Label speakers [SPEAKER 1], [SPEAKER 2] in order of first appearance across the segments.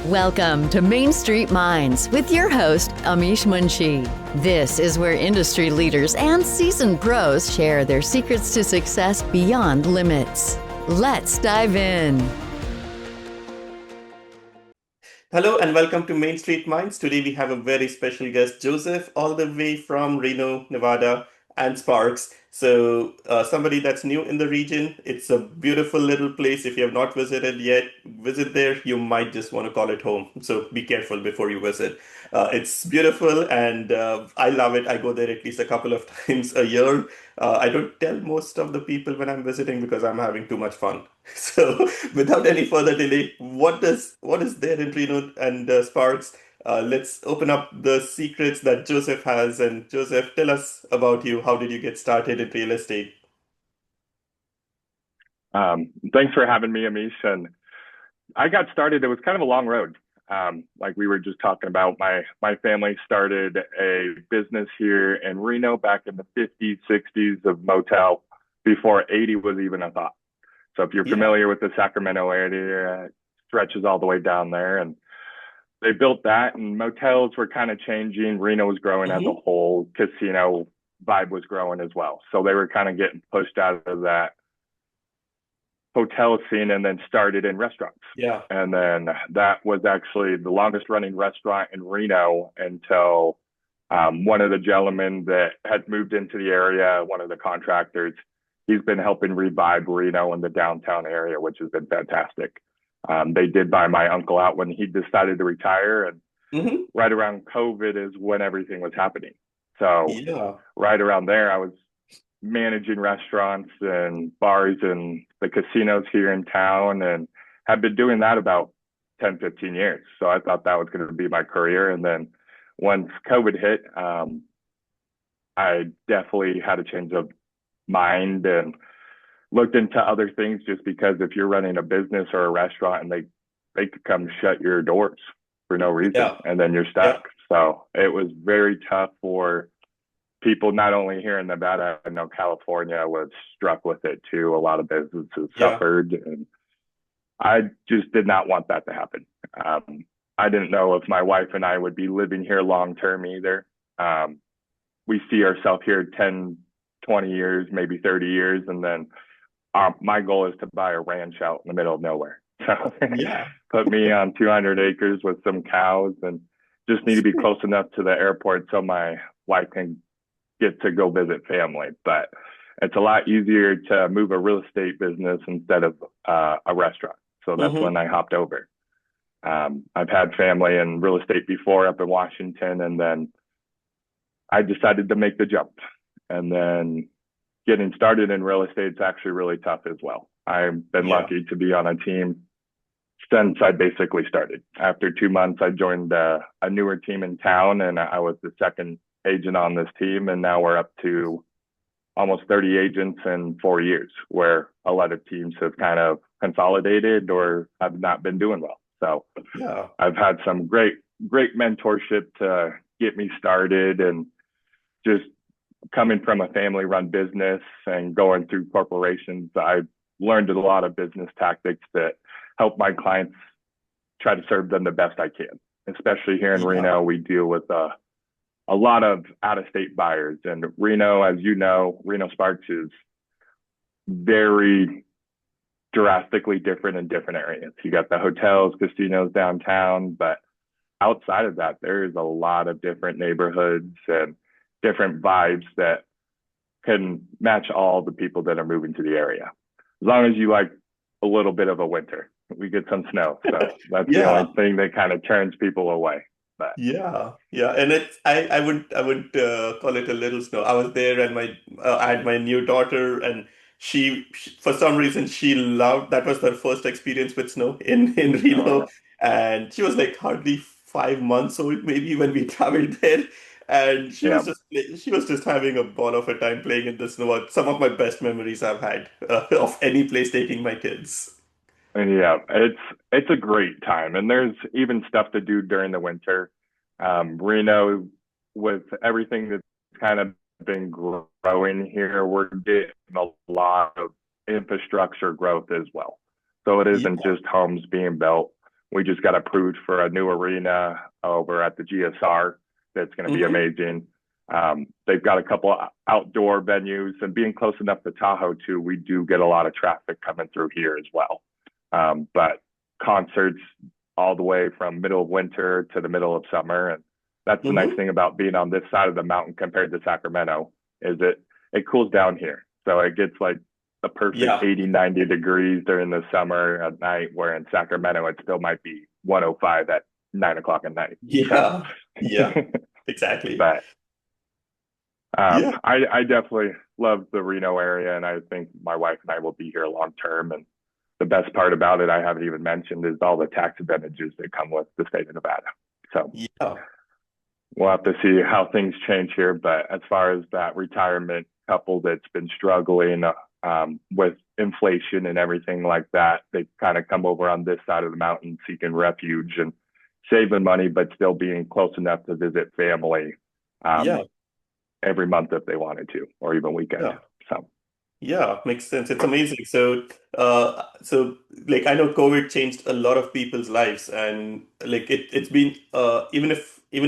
[SPEAKER 1] Welcome to Main Street Minds with your host, Amish Munshi. This is where industry leaders and seasoned pros share their secrets to success beyond limits. Let's dive in.
[SPEAKER 2] Hello and welcome to Main Street Minds. Today we have a very special guest, Joseph, all the way from Reno, Nevada, and Sparks. Somebody that's new in the region. It's a beautiful little place. If you have not visited yet, visit there. You might just want to call it home. So be careful before you visit. It's beautiful and I love it. I go there at least a couple of times a year. I don't tell most of the people when I'm visiting because I'm having too much fun. So, without any further delay, what is there in Reno and Sparks? Let's open up the secrets that Joseph has. And Joseph, tell us about you. How did you get started in real estate?
[SPEAKER 3] Thanks for having me, Amish. And I got started, it was kind of a long road. Like we were just talking about, my family started a business here in Reno back in the 50s, 60s of motel before 80 was even a thought. So if you're
[SPEAKER 2] Yeah.
[SPEAKER 3] familiar with the Sacramento area, it stretches all the way down there. And they built that and motels were kind of changing. Reno was growing as a
[SPEAKER 2] Hmm.
[SPEAKER 3] whole. Casino vibe was growing as well. So they were kind of getting pushed out of that hotel scene and then started in restaurants.
[SPEAKER 2] Yeah.
[SPEAKER 3] And then that was actually the longest running restaurant in Reno until one of the gentlemen that had moved into the area, one of the contractors, he's been helping revive Reno in the downtown area, which has been fantastic. They did buy my uncle out when he decided to retire. And
[SPEAKER 2] Hmm.
[SPEAKER 3] right around COVID is when everything was happening. So
[SPEAKER 2] Yeah.
[SPEAKER 3] right around there, I was managing restaurants and bars and the casinos here in town and have been doing that about 10, 15 years. So I thought that was going to be my career. And then once COVID hit, I definitely had a change of mind and looked into other things just because if you're running a business or a restaurant and they could come shut your doors for no reason
[SPEAKER 2] Yeah.
[SPEAKER 3] and then you're
[SPEAKER 2] Yeah.
[SPEAKER 3] stuck. So it was very tough for people not only here in Nevada, I know California was struck with it too. A lot of businesses
[SPEAKER 2] Yeah.
[SPEAKER 3] suffered, and I just did not want that to happen. I didn't know if my wife and I would be living here long term either. Um, we see ourselves here 10, 20 years, maybe 30 years, and then my goal is to buy a ranch out in the middle of nowhere. So
[SPEAKER 2] Yeah.
[SPEAKER 3] put me on 200 acres with some cows and just need to be
[SPEAKER 2] Sweet.
[SPEAKER 3] close enough to the airport so my wife can get to go visit family. But it's a lot easier to move a real estate business instead of a restaurant. So that's
[SPEAKER 2] Hmm.
[SPEAKER 3] when I hopped over. I've had family in real estate before up in Washington, and then I decided to make the jump. And then getting started in real estate is actually really tough as well. I've been
[SPEAKER 2] Yeah.
[SPEAKER 3] lucky to be on a team since I basically started. After 2 months, I joined a newer team in town, and I was the second agent on this team. And now we're up to almost 30 agents in 4 years, where a lot of teams have kind of consolidated or have not been doing well. So
[SPEAKER 2] Yeah.
[SPEAKER 3] I've had some great mentorship to get me started, and just coming from a family run business and going through corporations, I've learned a lot of business tactics that help my clients try to serve them the best I can. Especially here in
[SPEAKER 2] Yeah.
[SPEAKER 3] Reno, we deal with a lot of out of state buyers. And Reno, as you know, Reno Sparks is very drastically different in different areas. You got the hotels, casinos downtown, but outside of that, there is a lot of different neighborhoods and different vibes that can match all the people that are moving to the area. As long as you like a little bit of a winter, we get some snow. So that's the
[SPEAKER 2] Yeah.
[SPEAKER 3] only thing that kind of turns people away. But
[SPEAKER 2] Yeah, yeah, and I would call it a little snow. I was there, and I had my new daughter, and for some reason she loved that was her first experience with snow in Reno,
[SPEAKER 3] oh
[SPEAKER 2] and she was like hardly 5 months old maybe when we traveled there, and
[SPEAKER 3] yeah,
[SPEAKER 2] she was just having a ball of a time playing in the snow. Some of my best memories I've had of any place taking my kids.
[SPEAKER 3] yeah, it's a great time, and there's even stuff to do during the winter. Reno, with everything that's kind of been growing here, we're getting a lot of infrastructure growth as well. So it isn't
[SPEAKER 2] Yeah,
[SPEAKER 3] just homes being built. We just got approved for a new arena over at the GSR that's going to be
[SPEAKER 2] Mm-hmm.
[SPEAKER 3] amazing. They've got a couple outdoor venues, and being close enough to Tahoe too, we do get a lot of traffic coming through here as well. But concerts all the way from middle of winter to the middle of summer, and that's the nice
[SPEAKER 2] Mm-hmm.
[SPEAKER 3] thing about being on this side of the mountain compared to Sacramento is it cools down here, so it gets like a perfect
[SPEAKER 2] Yeah.
[SPEAKER 3] 80, 90 degrees during the summer at night, where in Sacramento it still might be 105 at 9 o'clock at night. So,
[SPEAKER 2] Yeah. Yeah. Exactly.
[SPEAKER 3] but
[SPEAKER 2] Yeah.
[SPEAKER 3] I definitely love the Reno area, and I think my wife and I will be here long term. And the best part about it, I haven't even mentioned, is all the tax advantages that come with the state of Nevada. So
[SPEAKER 2] Yeah.
[SPEAKER 3] we'll have to see how things change here. But as far as that retirement couple that's been struggling with inflation and everything like that, they kind of come over on this side of the mountain seeking refuge and saving money, but still being close enough to visit family
[SPEAKER 2] Yeah.
[SPEAKER 3] every month if they wanted to, or even weekend.
[SPEAKER 2] Yeah.
[SPEAKER 3] So
[SPEAKER 2] Yeah, makes sense. It's amazing. So like I know COVID changed a lot of people's lives, and like it's been even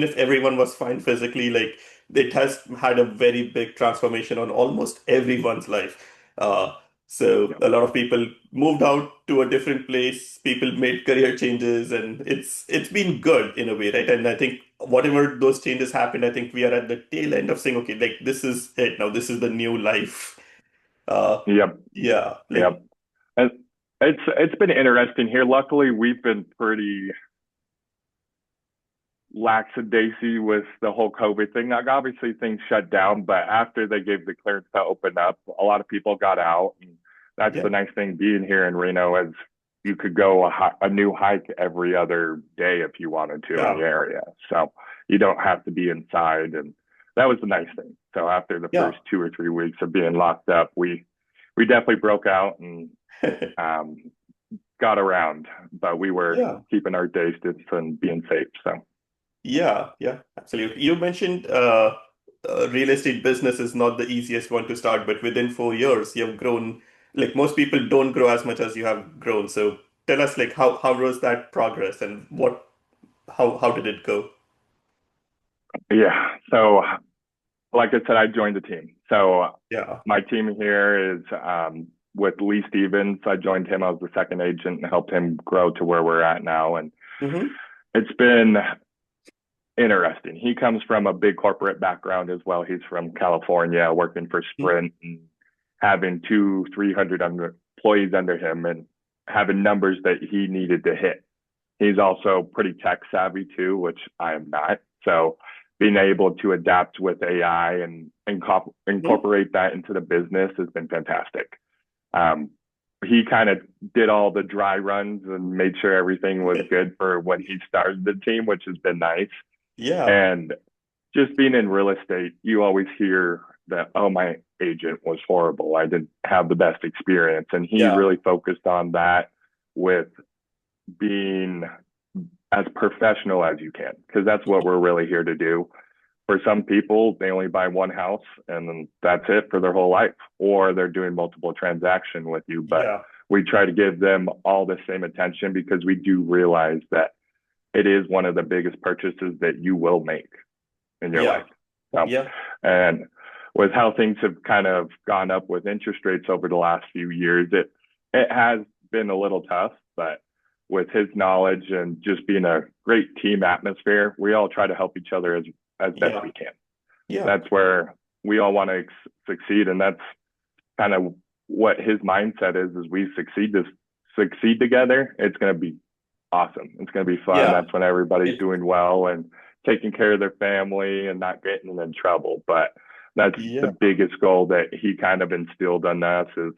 [SPEAKER 2] if everyone was fine physically, like it has had a very big transformation on almost everyone's life. Uh, so
[SPEAKER 3] yeah,
[SPEAKER 2] a lot of people moved out to a different place. People made career changes, and it's been good in a way, right? And I think whatever those changes happened, I think we are at the tail end of saying, okay, like this is it now. This is the new life. Uh,
[SPEAKER 3] yep,
[SPEAKER 2] yeah, like
[SPEAKER 3] yep. And it's been interesting here. Luckily, we've been pretty lackadaisy with the whole COVID thing. Like obviously things shut down, but after they gave the clearance to open up, a lot of people got out, and that's
[SPEAKER 2] yeah,
[SPEAKER 3] the nice thing being here in Reno is you could go a new hike every other day if you wanted to in
[SPEAKER 2] yeah,
[SPEAKER 3] the area. So you don't have to be inside, and that was the nice thing. So after the
[SPEAKER 2] yeah,
[SPEAKER 3] first 2 or 3 weeks of being locked up, we definitely broke out and um, got around, but we were
[SPEAKER 2] yeah,
[SPEAKER 3] keeping our distance and being safe. So
[SPEAKER 2] yeah, yeah, absolutely. You mentioned real estate business is not the easiest one to start, but within 4 years, you've grown. Like most people don't grow as much as you have grown. So tell us, like how was that progress and what how did it go?
[SPEAKER 3] yeah, so like I said, I joined the team. So
[SPEAKER 2] Yeah.
[SPEAKER 3] my team here is with Lee Stevens. I joined him. I was the second agent and helped him grow to where we're at now. And
[SPEAKER 2] Mm-hmm.
[SPEAKER 3] it's been interesting. He comes from a big corporate background as well. He's from California, working for Sprint and having 300 employees under him and having numbers that he needed to hit. He's also pretty tech savvy too, which I am not. So being able to adapt with AI and
[SPEAKER 2] Mm-hmm.
[SPEAKER 3] incorporate that into the business has been fantastic. Um, he kind of did all the dry runs and made sure everything was good for when he started the team, which has been nice.
[SPEAKER 2] Yeah.
[SPEAKER 3] And just being in real estate, you always hear that, oh, my agent was horrible. I didn't have the best experience. And he
[SPEAKER 2] Yeah.
[SPEAKER 3] really focused on that with being as professional as you can, because that's what we're really here to do. For some people, they only buy one house and then that's it for their whole life, or they're doing multiple transactions with you. But
[SPEAKER 2] Yeah.
[SPEAKER 3] we try to give them all the same attention because we do realize that it is one of the biggest purchases that you will make in your
[SPEAKER 2] Yeah.
[SPEAKER 3] life. So,
[SPEAKER 2] Yeah.
[SPEAKER 3] and with how things have kind of gone up with interest rates over the last few years, it has been a little tough, but with his knowledge and just being a great team atmosphere, we all try to help each other as best
[SPEAKER 2] Yeah.
[SPEAKER 3] we can.
[SPEAKER 2] Yeah.
[SPEAKER 3] That's where we all want to succeed, and that's kind of what his mindset is we succeed together. It's going to be awesome. It's going to be fun.
[SPEAKER 2] Yeah.
[SPEAKER 3] That's when everybody's
[SPEAKER 2] It,
[SPEAKER 3] doing well and taking care of their family and not getting in trouble. But that's the
[SPEAKER 2] yeah.
[SPEAKER 3] biggest goal that he kind of instilled on us is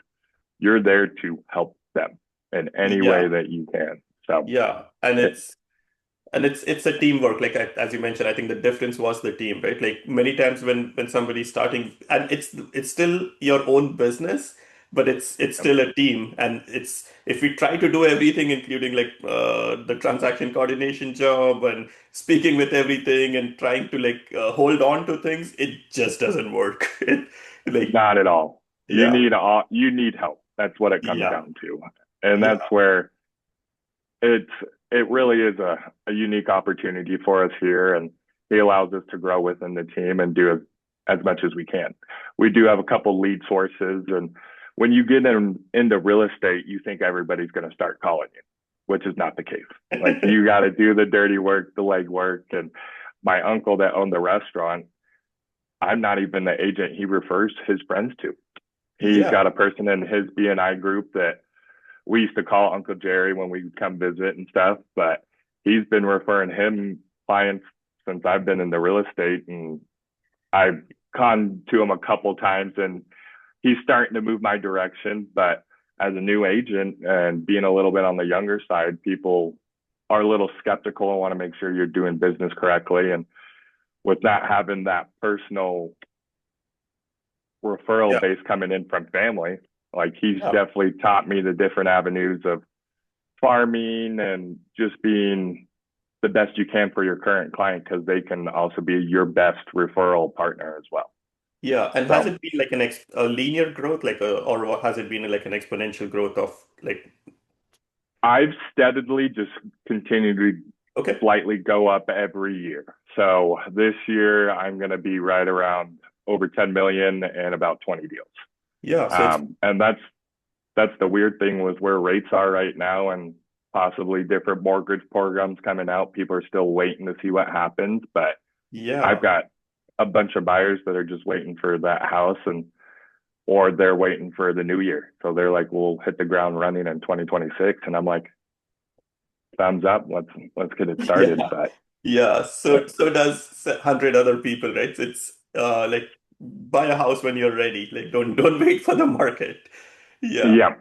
[SPEAKER 3] you're there to help them in any way
[SPEAKER 2] Yeah.
[SPEAKER 3] that you can. So
[SPEAKER 2] Yeah. And
[SPEAKER 3] it,
[SPEAKER 2] it's a teamwork. Like as you mentioned, I think the difference was the team, right? Like many times when somebody's starting, and it's still your own business, but it's still a team. And it's if we try to do everything, including like the transaction coordination job and speaking with everything and trying to like hold on to things, it just doesn't work. Like
[SPEAKER 3] not at all.
[SPEAKER 2] yeah,
[SPEAKER 3] You need help. That's what it comes
[SPEAKER 2] yeah,
[SPEAKER 3] down to. And that's
[SPEAKER 2] yeah,
[SPEAKER 3] where it's it really is a unique opportunity for us here, and he allows us to grow within the team and do as much as we can. We do have a couple lead sources, and when you get into real estate, you think everybody's going to start calling you, which is not the case. Like you got to do the dirty work, the legwork. And my uncle that owned the restaurant, I'm not even the agent he refers his friends to. He's
[SPEAKER 2] Yeah.
[SPEAKER 3] got a person in his BNI group that we used to call Uncle Jerry when we come visit and stuff, but he's been referring him clients since I've been in the real estate, and I've gone to him a couple times, and he's starting to move my direction. But as a new agent and being a little bit on the younger side, people are a little skeptical and want to make sure you're doing business correctly. And with not having that personal referral
[SPEAKER 2] Yeah.
[SPEAKER 3] base coming in from family, like he's
[SPEAKER 2] Yeah.
[SPEAKER 3] definitely taught me the different avenues of farming and just being the best you can for your current client, because they can also be your best referral partner as well.
[SPEAKER 2] Yeah. And has
[SPEAKER 3] So
[SPEAKER 2] it been like a linear growth, or has it been like an exponential growth of like,
[SPEAKER 3] I've steadily just continued to
[SPEAKER 2] okay.
[SPEAKER 3] slightly go up every year. So this year I'm going to be right around over 10 million and about 20 deals.
[SPEAKER 2] Yeah. So it's,
[SPEAKER 3] And that's the weird thing with where rates are right now, and possibly different mortgage programs coming out. People are still waiting to see what happens, but I've
[SPEAKER 2] yeah.
[SPEAKER 3] got a bunch of buyers that are just waiting for that house, and or they're waiting for the new year. So they're like, we'll hit the ground running in 2026. And I'm like, thumbs up, let's get it started.
[SPEAKER 2] Yeah.
[SPEAKER 3] But
[SPEAKER 2] Yeah.
[SPEAKER 3] uh,
[SPEAKER 2] So does 100 other people, right? It's like buy a house when you're ready. Like don't wait for the market. Yeah.
[SPEAKER 3] yeah,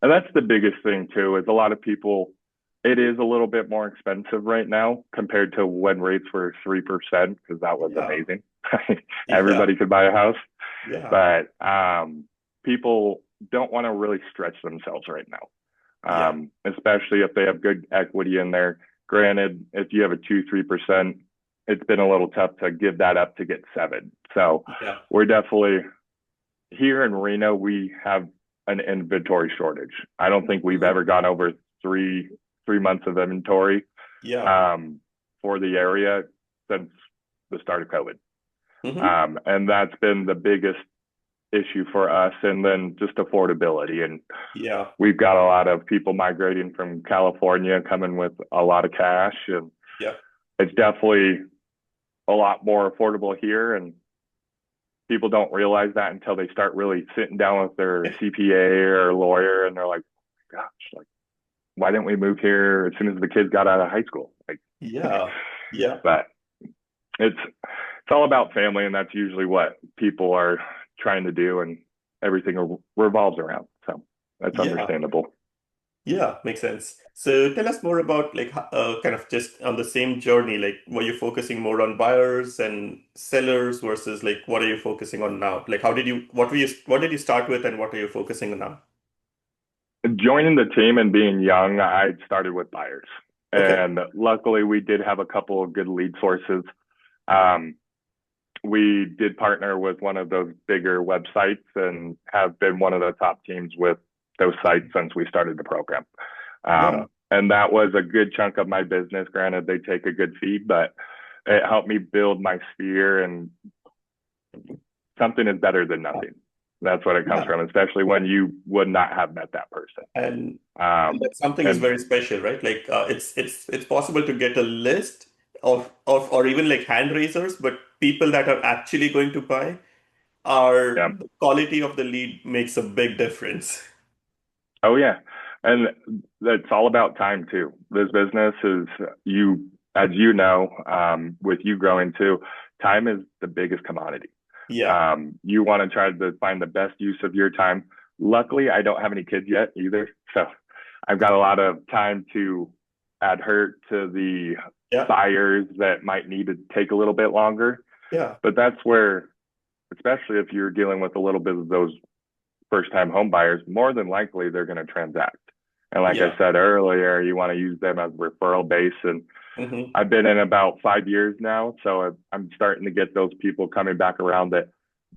[SPEAKER 3] and that's the biggest thing too, is a lot of people, it is a little bit more expensive right now compared to when rates were 3%, because that was
[SPEAKER 2] Yeah.
[SPEAKER 3] amazing.
[SPEAKER 2] Yeah.
[SPEAKER 3] Everybody could buy a house.
[SPEAKER 2] Yeah.
[SPEAKER 3] But people don't want to really stretch themselves right now,
[SPEAKER 2] Yeah.
[SPEAKER 3] especially if they have good equity in there. Granted, if you have a 2-3%, it's been a little tough to give that up to get 7. So
[SPEAKER 2] Yeah.
[SPEAKER 3] we're definitely here in Reno. We have an inventory shortage. I don't think we've
[SPEAKER 2] Mhm.
[SPEAKER 3] ever gone over three months of inventory
[SPEAKER 2] Yeah.
[SPEAKER 3] um, for the area since the start of COVID.
[SPEAKER 2] Hmm.
[SPEAKER 3] And that's been the biggest issue for us. And then just affordability. And
[SPEAKER 2] Yeah.
[SPEAKER 3] we've got a lot of people migrating from California coming with a lot of cash. And
[SPEAKER 2] Yeah.
[SPEAKER 3] it's definitely a lot more affordable here. And people don't realize that until they start really sitting down with their CPA or lawyer, and they're like, gosh, like, why didn't we move here as soon as the kids got out of high school? Like,
[SPEAKER 2] Yeah. Yeah.
[SPEAKER 3] but it's all about family, and that's usually what people are trying to do, and everything revolves around. So that's
[SPEAKER 2] Yeah.
[SPEAKER 3] understandable.
[SPEAKER 2] Yeah. Makes sense. So tell us more about like kind of just on the same journey. Like, were you focusing more on buyers and sellers versus like what are you focusing on now? Like, what did you start with, and what are you focusing on now?
[SPEAKER 3] Joining the team and being young, I started with buyers,
[SPEAKER 2] Okay.
[SPEAKER 3] and luckily we did have a couple of good lead sources. Um, we did partner with one of those bigger websites and have been one of the top teams with those sites since we started the program.
[SPEAKER 2] Yeah.
[SPEAKER 3] And that was a good chunk of my business. Granted, they take a good fee, but it helped me build my sphere, and something is better than nothing. That's what it comes
[SPEAKER 2] Yeah.
[SPEAKER 3] from, especially when you would not have met that person.
[SPEAKER 2] And
[SPEAKER 3] Um,
[SPEAKER 2] that something is
[SPEAKER 3] and
[SPEAKER 2] very special, right? Like it's possible to get a list of or even like hand raisers, but people that are actually going to buy are
[SPEAKER 3] yeah,
[SPEAKER 2] the quality of the lead makes a big difference.
[SPEAKER 3] oh yeah, and that's all about time too. This business is, you, as you know, with you growing too, time is the biggest commodity.
[SPEAKER 2] Yeah.
[SPEAKER 3] You want to try to find the best use of your time. Luckily, I don't have any kids yet either, so I've got a lot of time to adhere to the
[SPEAKER 2] Yeah.
[SPEAKER 3] buyers that might need to take a little bit longer.
[SPEAKER 2] Yeah.
[SPEAKER 3] But that's where, especially if you're dealing with a little bit of those first time home buyers, more than likely they're going to transact. And like I
[SPEAKER 2] Yeah.
[SPEAKER 3] said earlier, you want to use them as referral base. And
[SPEAKER 2] Hmm.
[SPEAKER 3] I've been in about 5 years now, so I'm starting to get those people coming back around that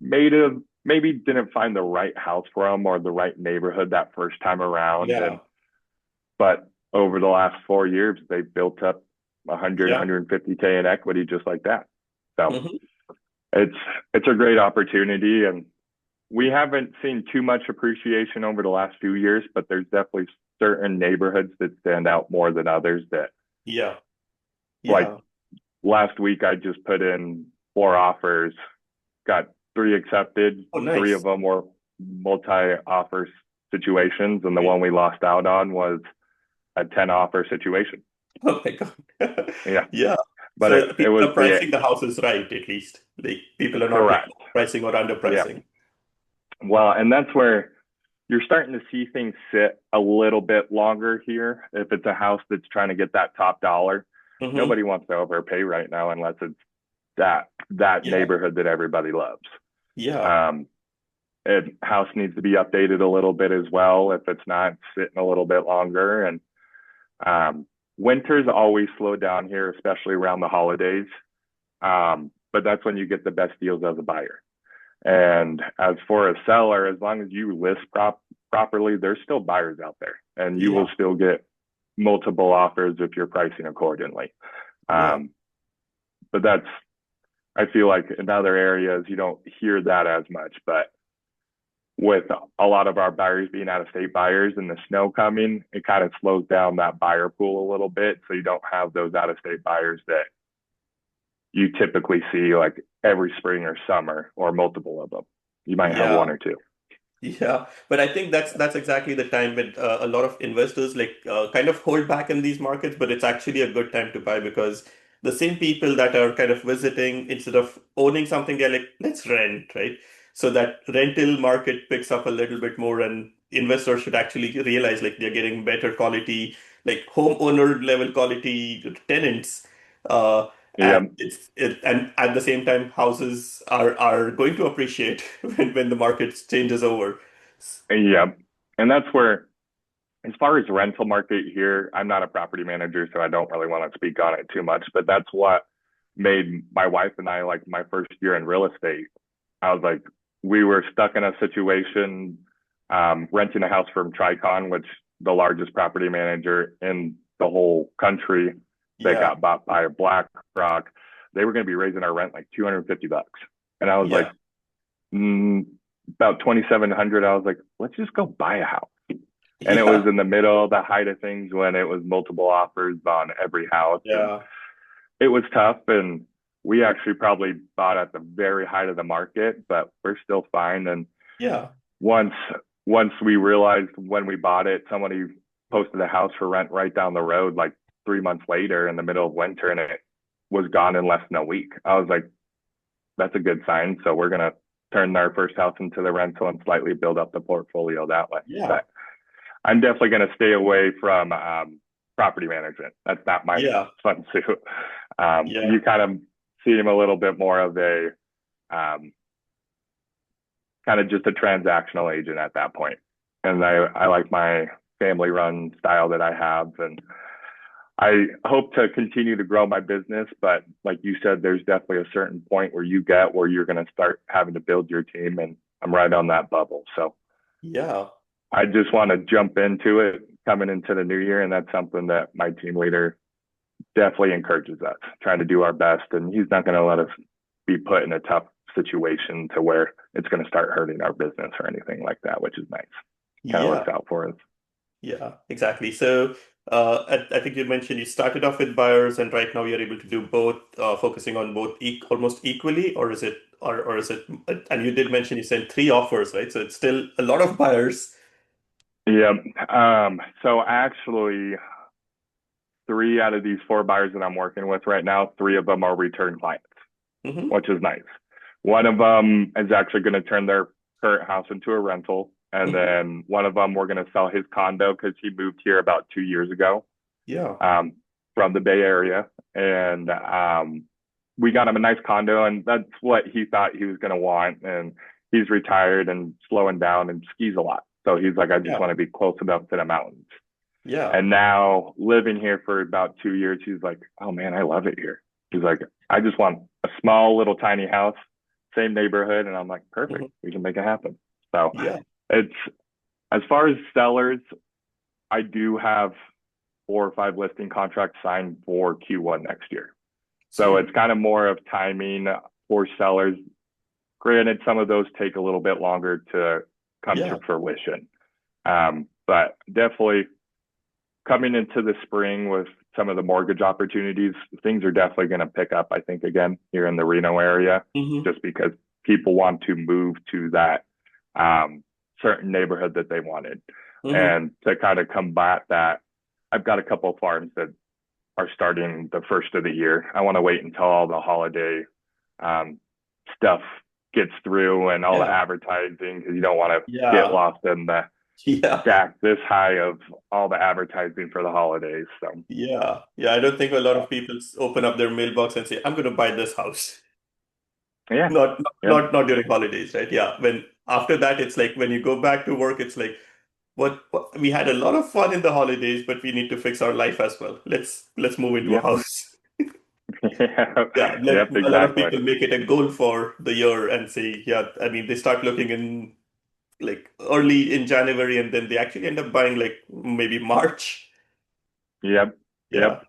[SPEAKER 3] maybe didn't find the right house for them or the right neighborhood that first time around.
[SPEAKER 2] Yeah.
[SPEAKER 3] And but over the last 4 years, they've built up 100,
[SPEAKER 2] Yeah.
[SPEAKER 3] 150K in equity just like that. So
[SPEAKER 2] Hmm.
[SPEAKER 3] it's it's a great opportunity, and we haven't seen too much appreciation over the last few years, but there's definitely certain neighborhoods that stand out more than others. That,
[SPEAKER 2] Yeah.
[SPEAKER 3] like,
[SPEAKER 2] Yeah.
[SPEAKER 3] last week, I just put in 4 offers, got 3 accepted.
[SPEAKER 2] Oh,
[SPEAKER 3] 3 of
[SPEAKER 2] nice.
[SPEAKER 3] them were multi-offer situations, and the
[SPEAKER 2] Great.
[SPEAKER 3] one we lost out on was a 10 offer situation.
[SPEAKER 2] Oh my God.
[SPEAKER 3] Yeah,
[SPEAKER 2] Yeah.
[SPEAKER 3] but
[SPEAKER 2] So
[SPEAKER 3] it
[SPEAKER 2] people
[SPEAKER 3] was
[SPEAKER 2] are
[SPEAKER 3] the
[SPEAKER 2] pricing the houses right, at least. Like people are not like
[SPEAKER 3] correct.
[SPEAKER 2] pricing or
[SPEAKER 3] Yeah.
[SPEAKER 2] underpricing.
[SPEAKER 3] Well, and that's where you're starting to see things sit a little bit longer here. If it's a house that's trying to get that top dollar,
[SPEAKER 2] Hmm.
[SPEAKER 3] nobody wants to overpay right now unless it's that
[SPEAKER 2] Yeah.
[SPEAKER 3] neighborhood that everybody loves.
[SPEAKER 2] Yeah.
[SPEAKER 3] Um, house needs to be updated a little bit as well if it's not sitting a little bit longer. And um, winters always slow down here, especially around the holidays. But that's when you get the best deals as a buyer. And as for a seller, as long as you list properly, there's still buyers out there, and you
[SPEAKER 2] Yeah.
[SPEAKER 3] will still get multiple offers if you're pricing accordingly.
[SPEAKER 2] Yeah.
[SPEAKER 3] Um, but that's, I feel like in other areas you don't hear that as much. But with a lot of our buyers being out of state buyers and the snow coming, it kind of slows down that buyer pool a little bit. So you don't have those out of state buyers that you typically see like every spring or summer, or multiple of them. You might have
[SPEAKER 2] Yeah.
[SPEAKER 3] one or two.
[SPEAKER 2] Yeah, but I think that's exactly the time when a lot of investors like kind of hold back in these markets, but it's actually a good time to buy because the same people that are kind of visiting instead of owning something, they're like, let's rent, right? So that rental market picks up a little bit more, and investors should actually realize like they're getting better quality, like homeowner level quality tenants. Uh,
[SPEAKER 3] Yeah,
[SPEAKER 2] and at the same time, houses are going to appreciate when the market changes over.
[SPEAKER 3] yeah. And that's where, as far as rental market here, I'm not a property manager, so I don't really want to speak on it too much, but that's what made my wife and I, like, my first year in real estate. I was like, we were stuck in a situation, renting a house from Tricon, which the largest property manager in the whole country, that
[SPEAKER 2] Yeah,
[SPEAKER 3] got bought by BlackRock. They were going to be raising our rent like $250. And I was like,
[SPEAKER 2] yeah,
[SPEAKER 3] mm, about 2,700. I was like, let's just go buy a house. And it was
[SPEAKER 2] yeah,
[SPEAKER 3] in the middle, the height of things, when it was multiple offers on every house. And
[SPEAKER 2] yeah,
[SPEAKER 3] it was tough. And we actually probably bought at the very height of the market, but we're still fine. And
[SPEAKER 2] yeah,
[SPEAKER 3] once once we realized, when we bought it, somebody posted a house for rent right down the road, like 3 months later in the middle of winter, and it was gone in less than a week. I was like, that's a good sign. So we're gonna turn our first house into the rental and slightly build up the portfolio that way.
[SPEAKER 2] yeah,
[SPEAKER 3] But I'm definitely going to stay away from property management. That's not my
[SPEAKER 2] yeah,
[SPEAKER 3] fun suit.
[SPEAKER 2] yeah,
[SPEAKER 3] You kind of see him a little bit more of a um, kind of just a transactional agent at that point. And I like my family run style that I have. And I hope to continue to grow my business. But like you said, there's definitely a certain point where you get where you're going to start having to build your team. And I'm right on that bubble. So
[SPEAKER 2] yeah,
[SPEAKER 3] I just want to jump into it coming into the new year. And that's something that my team leader definitely encourages us, trying to do our best. And he's not going to let us be put in a tough situation to where it's going to start hurting our business or anything like that, which is nice. Kind of
[SPEAKER 2] yeah,
[SPEAKER 3] looks out for us.
[SPEAKER 2] yeah, exactly. So I think you mentioned you started off with buyers, and right now you're able to do both, focusing on both e almost equally, or is it, or is it? And you did mention you sent three offers, right? So it's still a lot of buyers.
[SPEAKER 3] Yeah. So actually, 3 out of these 4 buyers that I'm working with right now, 3 of them are return clients,
[SPEAKER 2] Hmm.
[SPEAKER 3] which is nice. One of them is actually going to turn their current house into a rental. And
[SPEAKER 2] Hmm.
[SPEAKER 3] then one of them, we're going to sell his condo because he moved here about 2 years ago,
[SPEAKER 2] Yeah,
[SPEAKER 3] um, from the Bay Area. And we got him a nice condo, and that's what he thought he was going to want. And he's retired and slowing down and skis a lot. So he's like, I just
[SPEAKER 2] yeah,
[SPEAKER 3] want to be close enough to the mountains.
[SPEAKER 2] yeah,
[SPEAKER 3] And now, living here for about 2 years, he's like, oh man, I love it here. He's like, I just want a small little tiny house, same neighborhood. And I'm like, perfect,
[SPEAKER 2] hmm,
[SPEAKER 3] we can make it happen. So
[SPEAKER 2] yeah,
[SPEAKER 3] it's, as far as sellers, I do have 4 or 5 listing contracts signed for Q1 next year. So it's kind of more of timing for sellers. Granted, some of those take a little bit longer to come
[SPEAKER 2] Yeah.
[SPEAKER 3] to fruition. But definitely coming into the spring with some of the mortgage opportunities, things are definitely going to pick up, I think, again, here in the Reno area, just because people want to move to that certain neighborhood that they wanted. And to kind of combat that, I've got a couple of farms that are starting the first of the year. I want to wait until all the holiday stuff gets through and all the advertising, because you don't want to get lost in the stack this high of all the advertising for the holidays. So
[SPEAKER 2] Yeah. I don't think a lot of people open up their mailbox and say, "I'm going to buy this house."
[SPEAKER 3] yeah,
[SPEAKER 2] Not during holidays, right? Yeah. When after that, it's like when you go back to work, it's like, what we had a lot of fun in the holidays, but we need to fix our life as well. Let's move into a house. Yeah,
[SPEAKER 3] yep,
[SPEAKER 2] a lot of
[SPEAKER 3] exactly.
[SPEAKER 2] people make it a goal for the year and say, yeah, I mean, they start looking in like early in January, and then they actually end up buying like maybe March.
[SPEAKER 3] Yep.
[SPEAKER 2] Yeah.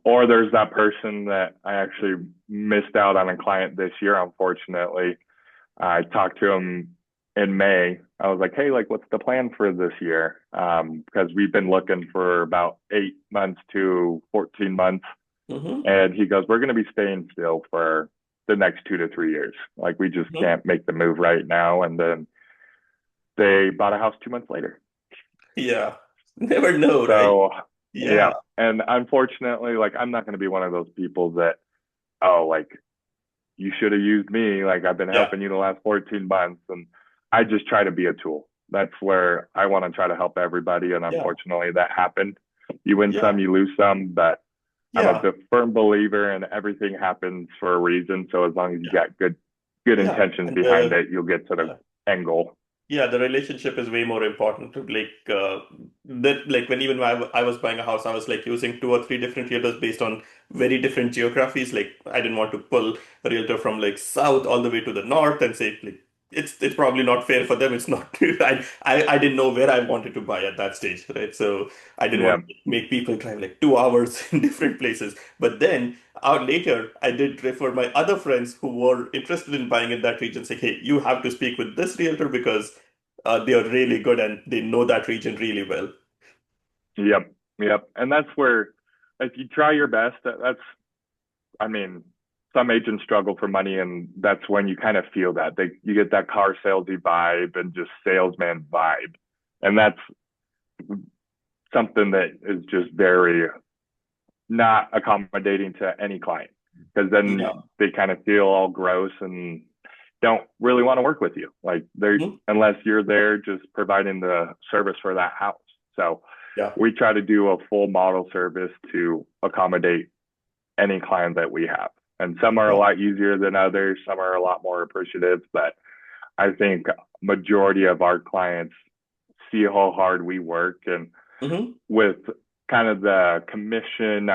[SPEAKER 3] Or there's that person that I actually missed out on a client this year, unfortunately. I talked to him in May. I was like, hey, like, what's the plan for this year? Because we've been looking for about 8 months to 14 months. And he goes, we're going to be staying still for the next 2 to 3 years. Like, we just can't make the move right now. And then they bought a house 2 months later.
[SPEAKER 2] Yeah. Never know, right?
[SPEAKER 3] So,
[SPEAKER 2] Yeah.
[SPEAKER 3] And unfortunately, like, I'm not going to be one of those people that, oh, like, you should have used me. Like, I've been helping you the last 14 months. And I just try to be a tool. That's where I want to try to help everybody. And unfortunately, that happened. You win some, you lose some. But I'm a firm believer in everything happens for a reason. So as long as you got good intentions
[SPEAKER 2] And
[SPEAKER 3] behind it, you'll get to the end goal.
[SPEAKER 2] Yeah, the relationship is way more important to that. Like when even when I was buying a house, I was like using 2 or 3 different realtors based on very different geographies. Like I didn't want to pull a realtor from like south all the way to the north and say like it's probably not fair for them. It's not. I didn't know where I wanted to buy at that stage, right? So I didn't
[SPEAKER 3] Yeah.
[SPEAKER 2] want to make people drive like 2 hours in different places. But then out later, I did refer my other friends who were interested in buying in that region, say, hey, you have to speak with this realtor because they are really good and they know that region really well.
[SPEAKER 3] Yep. And that's where, if you try your best, I mean, some agents struggle for money, and that's when you kind of feel that you get that car salesy vibe and just salesman vibe. And that's something that is just very not accommodating to any client, because then they kind of feel all gross and don't really want to work with you. Like unless you're there just providing the service for that house. So we try to do a full model service to accommodate any client that we have. And some are a lot easier than others. Some are a lot more appreciative, but I think majority of our clients see how hard we work, and with kind of the commission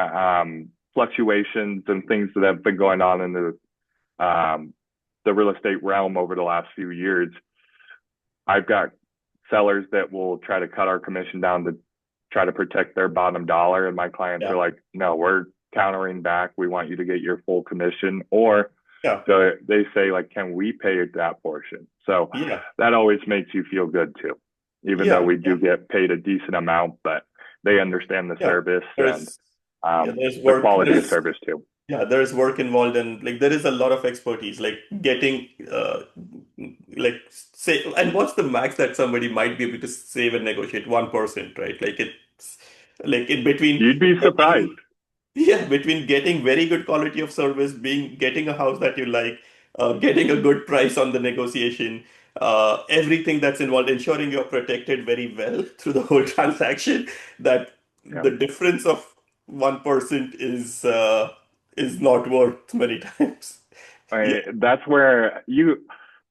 [SPEAKER 3] fluctuations and things that have been going on in the real estate realm over the last few years, I've got sellers that will try to cut our commission down to try to protect their bottom dollar. And my clients are like, no, we're countering back. We want you to get your full commission. Or so they say, like, can we pay that portion? So that always makes you feel good too, even though we do get paid a decent amount, but they understand the service and the quality of service too.
[SPEAKER 2] Yeah, there's work involved, and like there is a lot of expertise, like getting like say, and what's the max that somebody might be able to save and negotiate? 1%, right? Like it's like in between.
[SPEAKER 3] You'd be surprised.
[SPEAKER 2] Yeah, between getting very good quality of service, getting a house that you like, getting a good price on the negotiation, everything that's involved, ensuring you're protected very well through the whole transaction. That the difference of 1% is not worth many times.
[SPEAKER 3] That's where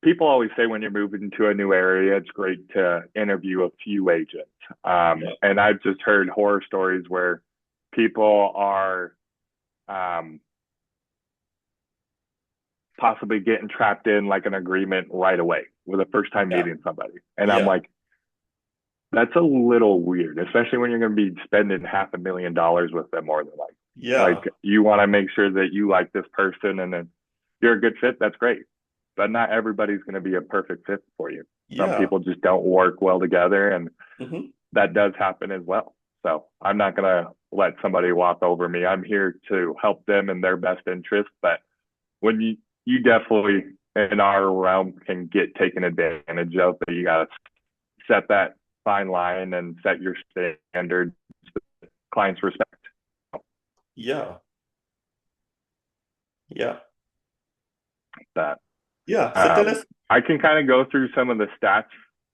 [SPEAKER 3] people always say when you're moving to a new area, it's great to interview a few agents. And I've just heard horror stories where people are possibly getting trapped in like an agreement right away with the first time meeting somebody. And I'm like, That's a little weird, especially when you're going to be spending $500,000 with them more than likely.
[SPEAKER 2] Yeah.
[SPEAKER 3] Like you want to make sure that you like this person and then you're a good fit. That's great. But not everybody's going to be a perfect fit for you. Some
[SPEAKER 2] Yeah.
[SPEAKER 3] people just don't work well together, and
[SPEAKER 2] Hmm.
[SPEAKER 3] that does happen as well. So I'm not going to let somebody walk over me. I'm here to help them in their best interest. But when you definitely in our realm can get taken advantage of, but you got to set that fine line and set your standards that clients respect
[SPEAKER 2] Yeah. Yeah.
[SPEAKER 3] that.
[SPEAKER 2] Yeah. So tell us.
[SPEAKER 3] I can kind of go through some of the stats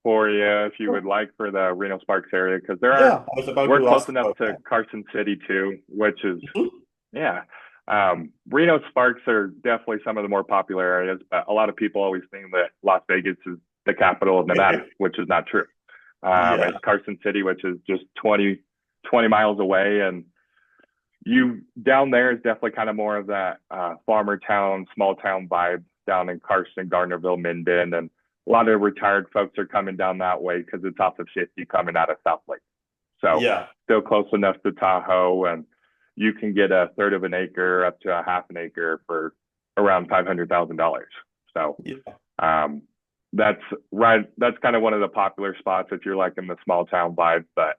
[SPEAKER 3] for you if you would like for the Reno Sparks area, because
[SPEAKER 2] Yeah, I was about
[SPEAKER 3] we're
[SPEAKER 2] to
[SPEAKER 3] close
[SPEAKER 2] ask
[SPEAKER 3] enough
[SPEAKER 2] about
[SPEAKER 3] to
[SPEAKER 2] that.
[SPEAKER 3] Carson City too, which is
[SPEAKER 2] Mhm.
[SPEAKER 3] yeah. Reno Sparks are definitely some of the more popular areas, but a lot of people always think that Las Vegas is the capital of Nevada, which is not true.
[SPEAKER 2] Yeah.
[SPEAKER 3] It's Carson City, which is just 20 miles away. And you down there is definitely kind of more of that farmer town, small town vibe down in Carson, Gardnerville, Minden. And a lot of retired folks are coming down that way because it's off of 50 coming out of South Lake. So
[SPEAKER 2] Yeah.
[SPEAKER 3] still close enough to Tahoe, and you can get a third of an acre up to a half an acre for around $500,000. So
[SPEAKER 2] Yeah.
[SPEAKER 3] um, that's right. That's kind of one of the popular spots if you're like in the small town vibe. But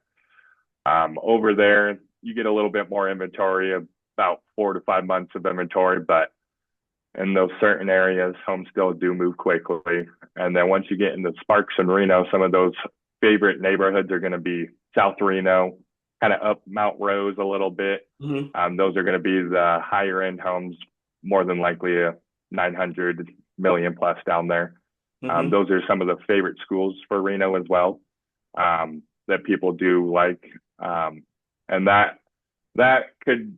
[SPEAKER 3] over there, you get a little bit more inventory, about 4 to 5 months of inventory. But in those certain areas, homes still do move quickly. And then once you get into Sparks and Reno, some of those favorite neighborhoods are going to be South Reno, kind of up Mount Rose a little bit.
[SPEAKER 2] Hmm.
[SPEAKER 3] Those are going to be the higher end homes, more than likely a 900 million plus down there.
[SPEAKER 2] Hmm.
[SPEAKER 3] Those are some of the favorite schools for Reno as well, that people do like. And that could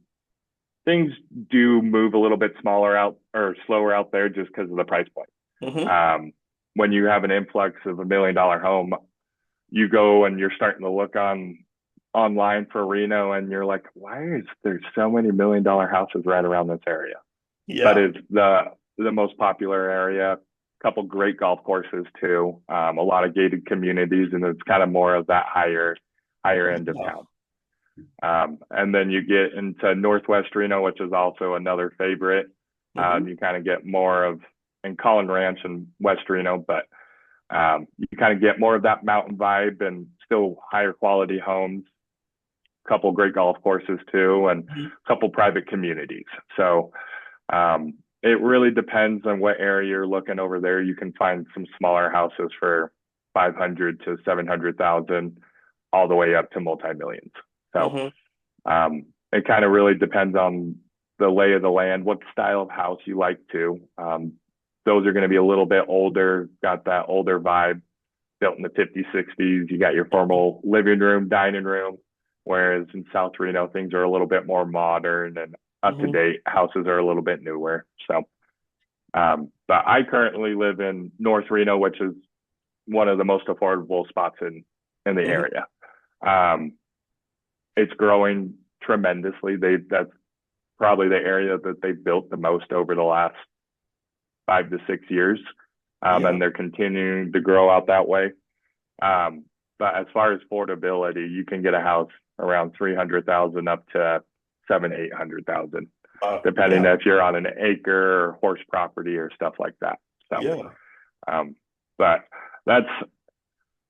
[SPEAKER 3] things do move a little bit smaller out or slower out there just because of the price point.
[SPEAKER 2] Hmm.
[SPEAKER 3] When you have an influx of $1 million home, you go and you're starting to look online for Reno, and you're like, why is there so many $1 million houses right around this area? But
[SPEAKER 2] Yeah.
[SPEAKER 3] it's the most popular area. A couple great golf courses too. A lot of gated communities, and it's kind of more of that higher end of
[SPEAKER 2] Yeah.
[SPEAKER 3] town. And then you get into Northwest Reno, which is also another favorite.
[SPEAKER 2] Hmm.
[SPEAKER 3] You kind of get more of in Collin Ranch and West Reno, but you kind of get more of that mountain vibe and still higher quality homes. A couple great golf courses too, and
[SPEAKER 2] Hmm.
[SPEAKER 3] a couple private communities. So it really depends on what area you're looking over there. You can find some smaller houses for 500 to 700,000, all the way up to multi millions. So
[SPEAKER 2] Hmm.
[SPEAKER 3] it kind of really depends on the lay of the land, what style of house you like to. Those are going to be a little bit older, got that older vibe, built in the 50s, 60s. You got your formal living room, dining room, whereas in South Reno, things are a little bit more modern and up to
[SPEAKER 2] Hmm.
[SPEAKER 3] date. Houses are a little bit newer. So, but I currently live in North Reno, which is one of the most affordable spots in the
[SPEAKER 2] Hmm.
[SPEAKER 3] area. Um, it's growing tremendously. That's probably the area that they've built the most over the last 5 to 6 years,
[SPEAKER 2] Yeah.
[SPEAKER 3] and they're continuing to grow out that way. Um, but as far as affordability, you can get a house around 300,000 up to 800,000, depending
[SPEAKER 2] Yeah.
[SPEAKER 3] if you're on an acre or horse property or stuff like that. So,
[SPEAKER 2] Yeah.
[SPEAKER 3] um, but that's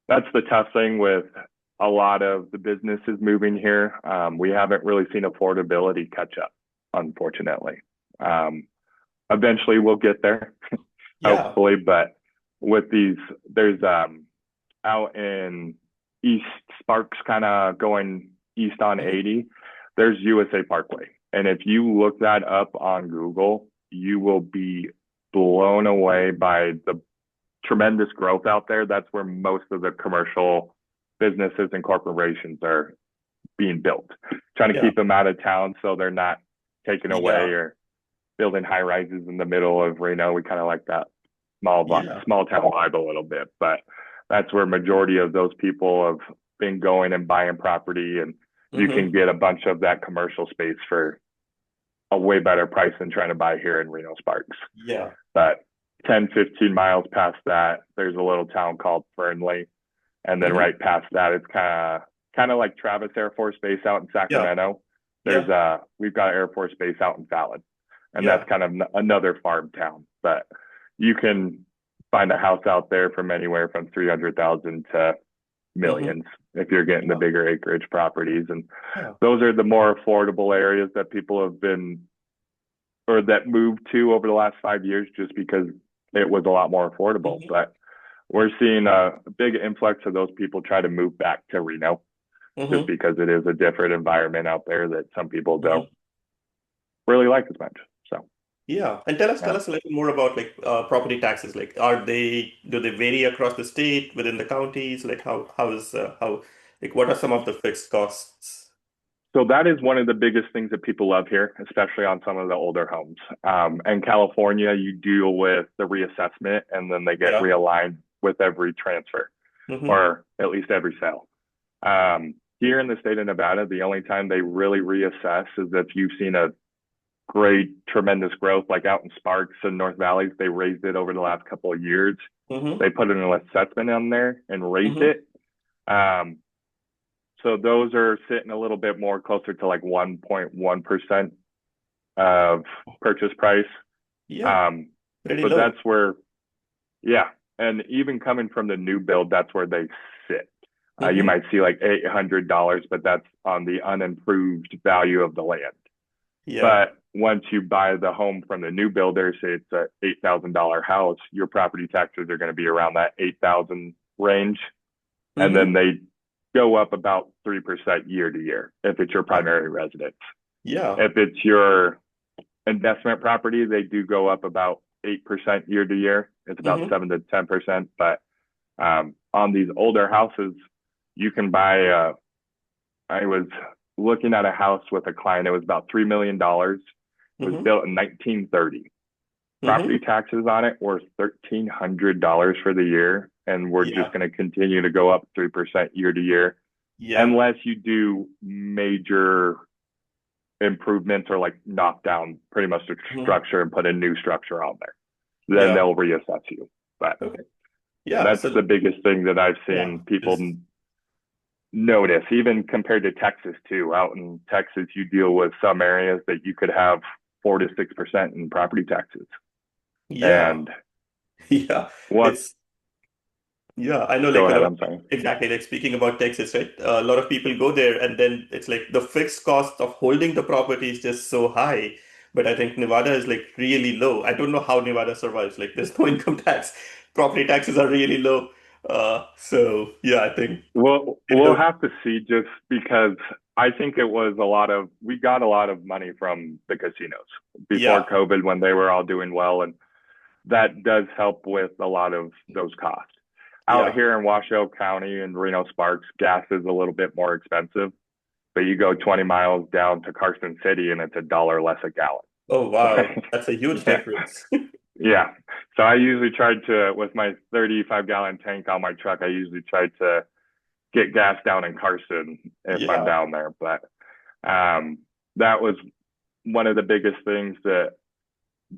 [SPEAKER 3] the tough thing with a lot of the businesses moving here. We haven't really seen affordability catch up, unfortunately. Eventually we'll get there,
[SPEAKER 2] Yeah.
[SPEAKER 3] hopefully, but with these, there's out in East Sparks, kind of going east on
[SPEAKER 2] Hmm.
[SPEAKER 3] 80, there's USA Parkway. And if you look that up on Google, you will be blown away by the tremendous growth out there. That's where most of the commercial businesses and corporations are being built, trying to
[SPEAKER 2] Yeah.
[SPEAKER 3] keep them out of town so they're not taken away
[SPEAKER 2] Yeah.
[SPEAKER 3] or building high rises in the middle of Reno. We kind of like that
[SPEAKER 2] Yeah.
[SPEAKER 3] small town vibe a little bit, but that's where majority of those people have been going and buying property, and you
[SPEAKER 2] Hmm.
[SPEAKER 3] can get a bunch of that commercial space for a way better price than trying to buy here in Reno Sparks.
[SPEAKER 2] Yeah.
[SPEAKER 3] But 10, 15 miles past that, there's a little town called Fernley, And then
[SPEAKER 2] Hmm.
[SPEAKER 3] right past that, it's kind of like Travis Air Force Base out in
[SPEAKER 2] Yeah.
[SPEAKER 3] Sacramento.
[SPEAKER 2] Yeah.
[SPEAKER 3] We've got Air Force Base out in Fallon, and that's
[SPEAKER 2] Yeah.
[SPEAKER 3] kind of another farm town. But you can find a house out there from anywhere from 300,000 to
[SPEAKER 2] Hmm.
[SPEAKER 3] millions if you're getting the
[SPEAKER 2] Yeah.
[SPEAKER 3] bigger acreage properties. And
[SPEAKER 2] Yeah.
[SPEAKER 3] those are the more affordable areas that people have been or that moved to over the last 5 years just because it was a lot more affordable.
[SPEAKER 2] Hmm.
[SPEAKER 3] But we're seeing a big influx of those people try to move back to Reno just
[SPEAKER 2] Hmm.
[SPEAKER 3] because it is a different environment out there that some people don't
[SPEAKER 2] Hmm.
[SPEAKER 3] really like as much. So,
[SPEAKER 2] Yeah. And tell
[SPEAKER 3] yeah.
[SPEAKER 2] us a little more about like property taxes. Like, do they vary across the state, within the counties? Like, how like what are some of the fixed costs?
[SPEAKER 3] So that is one of the biggest things that people love here, especially on some of the older homes. In California, you deal with the reassessment and then they get
[SPEAKER 2] Yeah.
[SPEAKER 3] realigned with every transfer
[SPEAKER 2] Hmm.
[SPEAKER 3] or at least every sale. Here in the state of Nevada, the only time they really reassess is if you've seen a great, tremendous growth, like out in Sparks and North Valleys. They raised it over the last couple of years.
[SPEAKER 2] Hmm.
[SPEAKER 3] They put an assessment on there and raised
[SPEAKER 2] Hmm.
[SPEAKER 3] it. Um, so those are sitting a little bit more closer to like 1.1% of purchase price.
[SPEAKER 2] Yeah.
[SPEAKER 3] Um,
[SPEAKER 2] Pretty
[SPEAKER 3] but
[SPEAKER 2] low.
[SPEAKER 3] that's where, yeah. And even coming from the new build, that's where they sit. You
[SPEAKER 2] Hmm.
[SPEAKER 3] might see like $800, but that's on the unimproved value of the land.
[SPEAKER 2] Yeah.
[SPEAKER 3] But once you buy the home from the new builder, say it's a $8,000 house, your property taxes are going to be around that 8,000 range. And
[SPEAKER 2] Hmm.
[SPEAKER 3] then they go up about 3% year to year if it's your
[SPEAKER 2] Yeah.
[SPEAKER 3] primary residence.
[SPEAKER 2] Yeah.
[SPEAKER 3] If it's your investment property, they do go up about 8% year to year. It's about
[SPEAKER 2] Hmm.
[SPEAKER 3] 7 to 10%. But on these older houses, you can buy, I was looking at a house with a client. It was about $3 million. It was
[SPEAKER 2] Hmm.
[SPEAKER 3] built in 1930.
[SPEAKER 2] Hmm.
[SPEAKER 3] Property taxes on it were $1,300 for the year, and we're just
[SPEAKER 2] Yeah.
[SPEAKER 3] going to continue to go up 3% year to year
[SPEAKER 2] Yeah.
[SPEAKER 3] unless you do major improvements or like knock down pretty much the
[SPEAKER 2] Hmm.
[SPEAKER 3] structure and put a new structure on there. Then
[SPEAKER 2] Yeah.
[SPEAKER 3] they'll reassess you. But
[SPEAKER 2] Okay. Yeah.
[SPEAKER 3] that's
[SPEAKER 2] So
[SPEAKER 3] the biggest thing that I've
[SPEAKER 2] yeah,
[SPEAKER 3] seen people
[SPEAKER 2] this.
[SPEAKER 3] notice, even compared to Texas too. Out in Texas, you deal with some areas that you could have 4 to 6% in property taxes.
[SPEAKER 2] Yeah.
[SPEAKER 3] And
[SPEAKER 2] Yeah.
[SPEAKER 3] what?
[SPEAKER 2] It's Yeah, I know,
[SPEAKER 3] Go
[SPEAKER 2] like,
[SPEAKER 3] ahead. I'm sorry.
[SPEAKER 2] exactly, like, speaking about Texas, right? A lot of people go there, and then it's like the fixed cost of holding the property is just so high. But I think Nevada is like really low. I don't know how Nevada survives. Like, there's no income tax. Property taxes are really low. So yeah, I think
[SPEAKER 3] Well,
[SPEAKER 2] maybe
[SPEAKER 3] we'll
[SPEAKER 2] the
[SPEAKER 3] have to see just because I think it was we got a lot of money from the casinos before
[SPEAKER 2] yeah,
[SPEAKER 3] COVID when they were all doing well. And that does help with a lot of those costs. Out
[SPEAKER 2] yeah.
[SPEAKER 3] here in Washoe County and Reno Sparks, gas is a little bit more expensive, but you go 20 miles down to Carson City and it's $1 less a gallon.
[SPEAKER 2] Oh wow, that's a huge
[SPEAKER 3] Yeah.
[SPEAKER 2] difference.
[SPEAKER 3] Yeah. So I usually tried to, with my 35-gallon tank on my truck, I usually try to get gas down in Carson if I'm
[SPEAKER 2] Yeah.
[SPEAKER 3] down there. But um, that was one of the biggest things that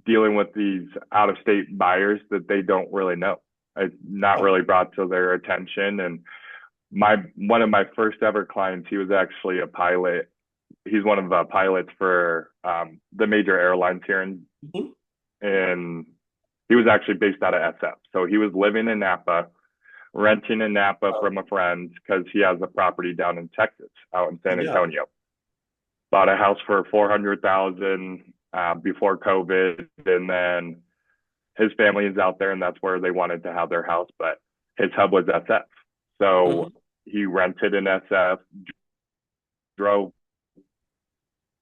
[SPEAKER 3] dealing with these out of state buyers that they don't really know. It's not
[SPEAKER 2] Oh,
[SPEAKER 3] really brought to their attention. And one of my first ever clients, he was actually a pilot. He's one of the pilots for the major airlines here
[SPEAKER 2] mhm.
[SPEAKER 3] in he was actually based out of SF. So he was living in Napa, renting in Napa
[SPEAKER 2] Oh,
[SPEAKER 3] from a friend because he has a property down in Texas, out in San
[SPEAKER 2] yeah.
[SPEAKER 3] Antonio. Bought a house for 400,000 before COVID, and then his family is out there, and that's where they wanted to have their house. But his hub was SF, so
[SPEAKER 2] Hmm.
[SPEAKER 3] he rented an SF, drove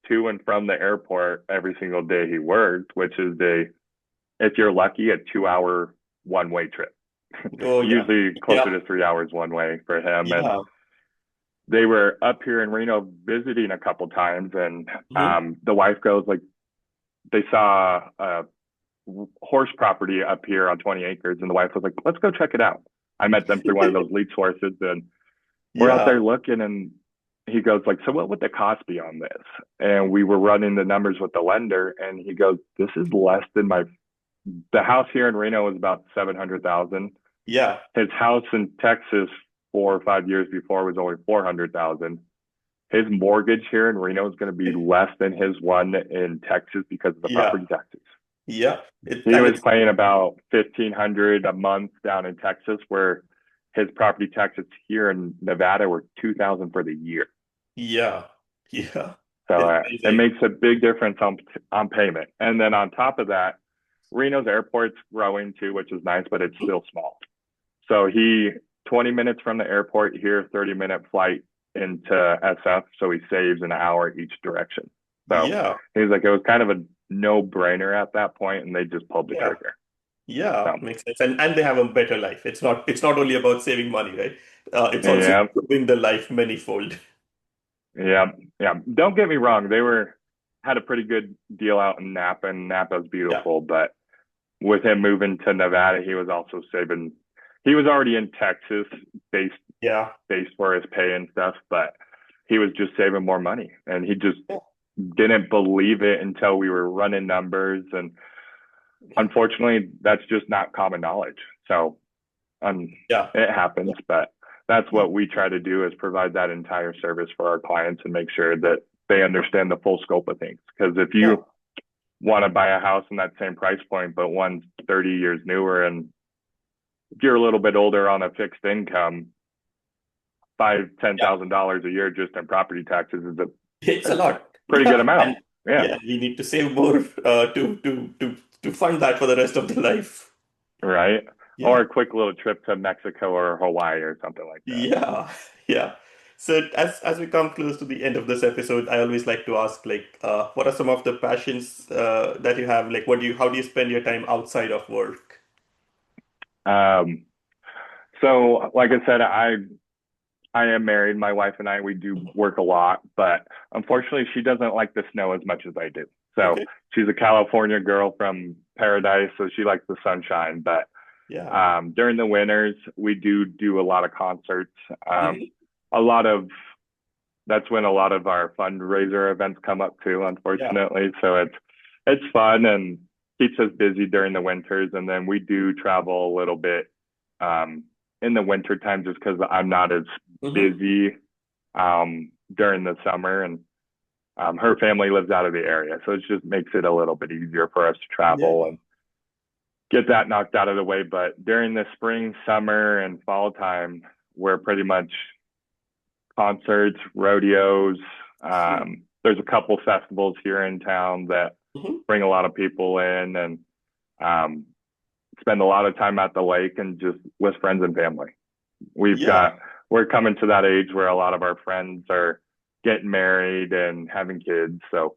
[SPEAKER 3] to and from the airport every single day he worked, which is if you're lucky, a 2 hour one way trip.
[SPEAKER 2] Oh yeah.
[SPEAKER 3] Usually closer
[SPEAKER 2] Yeah.
[SPEAKER 3] to 3 hours one way for him. And
[SPEAKER 2] Yeah.
[SPEAKER 3] they were up here in Reno visiting a couple times, and
[SPEAKER 2] Hmm.
[SPEAKER 3] the wife goes like they saw a horse property up here on 20 acres, and the wife was like, "Let's go check it out." I met them through one of those lead sources, and we're out
[SPEAKER 2] Yeah.
[SPEAKER 3] there looking, and he goes like, "So what would the cost be on this?" And we were running the numbers with the lender, and he goes, "This is less than the house here in Reno is about 700,000.
[SPEAKER 2] Yeah.
[SPEAKER 3] His house in Texas 4 or 5 years before was only 400,000. His mortgage here in Reno is going to be less than his one in Texas because of the
[SPEAKER 2] Yeah.
[SPEAKER 3] property taxes.
[SPEAKER 2] Yeah.
[SPEAKER 3] He was paying about 1,500 a month down in Texas, where his property taxes here in Nevada were 2,000 for the year.
[SPEAKER 2] Yeah. Yeah.
[SPEAKER 3] So
[SPEAKER 2] It's
[SPEAKER 3] it
[SPEAKER 2] amazing.
[SPEAKER 3] makes a big difference on payment. And then on top of that, Reno's airport's growing too, which is nice, but it's still small. So 20 minutes from the airport here, 30-minute flight into SF. So he saves an hour each direction. So
[SPEAKER 2] Yeah.
[SPEAKER 3] he's like, it was kind of a no-brainer at that point, and they just pulled the
[SPEAKER 2] Yeah.
[SPEAKER 3] trigger.
[SPEAKER 2] Yeah.
[SPEAKER 3] So,
[SPEAKER 2] Makes sense. And they have a better life. It's not only about saving money, right? It's also
[SPEAKER 3] yeah,
[SPEAKER 2] improving the life manifold.
[SPEAKER 3] yeah, yeah. Don't get me wrong. Had a pretty good deal out in Napa, and Napa's
[SPEAKER 2] Yeah.
[SPEAKER 3] beautiful, but with him moving to Nevada, he was also saving. He was already in Texas based
[SPEAKER 2] Yeah.
[SPEAKER 3] for his pay and stuff, but he was just saving more money, and he just
[SPEAKER 2] Yeah.
[SPEAKER 3] didn't believe it until we were running numbers. And unfortunately, that's just not common knowledge. So
[SPEAKER 2] Yeah.
[SPEAKER 3] it happens, but that's what we try to do, is provide that entire service for our clients and make sure that they understand the full scope of things. Because if you want to buy a house in that same price point, but one's 30 years newer, and if you're a little bit older on a fixed income, $10,000 a year just in property taxes is
[SPEAKER 2] It's a lot.
[SPEAKER 3] pretty good amount.
[SPEAKER 2] Yeah, we need to save more to fund that for the rest of the life.
[SPEAKER 3] Right.
[SPEAKER 2] Yeah.
[SPEAKER 3] Or a quick little trip to Mexico or Hawaii or something like that.
[SPEAKER 2] Yeah, yeah. So as we come close to the end of this episode, I always like to ask, like, what are some of the passions that you have? Like, how do you spend your time outside of work?
[SPEAKER 3] So like I said, I am married. My wife and I, we do work a lot, but unfortunately she doesn't like the snow as much as I do. So
[SPEAKER 2] Okay.
[SPEAKER 3] she's a California girl from Paradise, so she likes the sunshine. But
[SPEAKER 2] Yeah.
[SPEAKER 3] during the winters, we do a lot of concerts.
[SPEAKER 2] Mhm.
[SPEAKER 3] That's when a lot of our fundraiser events come up too,
[SPEAKER 2] Yeah.
[SPEAKER 3] unfortunately. So it's fun and keeps us busy during the winters. And then we do travel a little bit in the winter time, just because I'm not as
[SPEAKER 2] Mhm.
[SPEAKER 3] busy during the summer. And her family lives out of the area, so it just makes it a little bit easier for us to travel
[SPEAKER 2] Yeah.
[SPEAKER 3] and get that knocked out of the way. But during the spring, summer, and fall time, we're pretty much concerts, rodeos. There's a couple festivals here in town that
[SPEAKER 2] Mhm.
[SPEAKER 3] bring a lot of people in, and um, spend a lot of time at the lake and just with friends and family.
[SPEAKER 2] Yeah.
[SPEAKER 3] We're coming to that age where a lot of our friends are getting married and having kids. So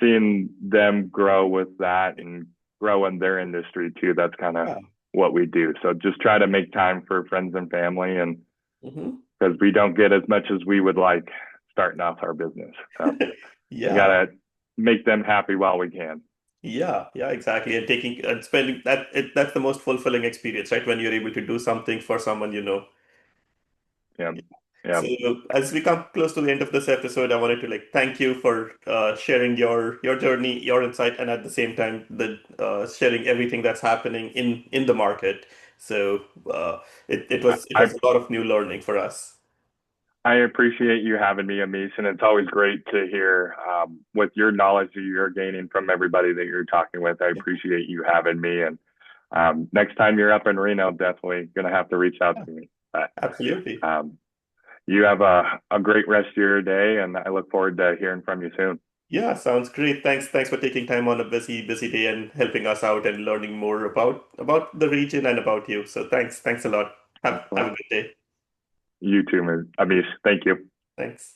[SPEAKER 3] seeing them grow with that and grow in their industry too, that's kind of
[SPEAKER 2] Yeah.
[SPEAKER 3] what we do. So just try to make time for friends and family, and
[SPEAKER 2] Mhm.
[SPEAKER 3] because we don't get as much as we would like starting off our business. So we
[SPEAKER 2] Yeah.
[SPEAKER 3] gotta make them happy while we can.
[SPEAKER 2] Yeah, yeah, exactly. And taking and spending that's the most fulfilling experience, right? When you're able to do something for someone you know.
[SPEAKER 3] Yeah. Yeah.
[SPEAKER 2] So as we come close to the end of this episode, I wanted to like thank you for sharing your journey, your insight, and at the same time the sharing everything that's happening in the market. So it
[SPEAKER 3] I
[SPEAKER 2] was a lot of new learning for us.
[SPEAKER 3] I appreciate you having me, Amish, and it's always great to hear with your knowledge that you're gaining from everybody that you're talking with. I appreciate you having me, and next time you're up in Reno, definitely gonna have to reach out
[SPEAKER 2] Yeah,
[SPEAKER 3] to me. But
[SPEAKER 2] absolutely.
[SPEAKER 3] you have a great rest of your day, and I look forward to hearing from you soon.
[SPEAKER 2] Yeah, sounds great. Thanks for taking time on a busy day and helping us out and learning more about the region and about you. So thanks a lot. Have a
[SPEAKER 3] Excellent.
[SPEAKER 2] good day.
[SPEAKER 3] You too, Amish. Thank you.
[SPEAKER 2] Thanks.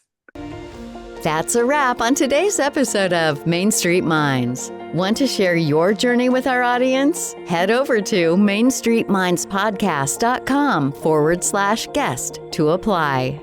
[SPEAKER 1] That's a wrap on today's episode of Main Street Minds. Want to share your journey with our audience? Head over to mainstreetmindspodcast.com/guest to apply.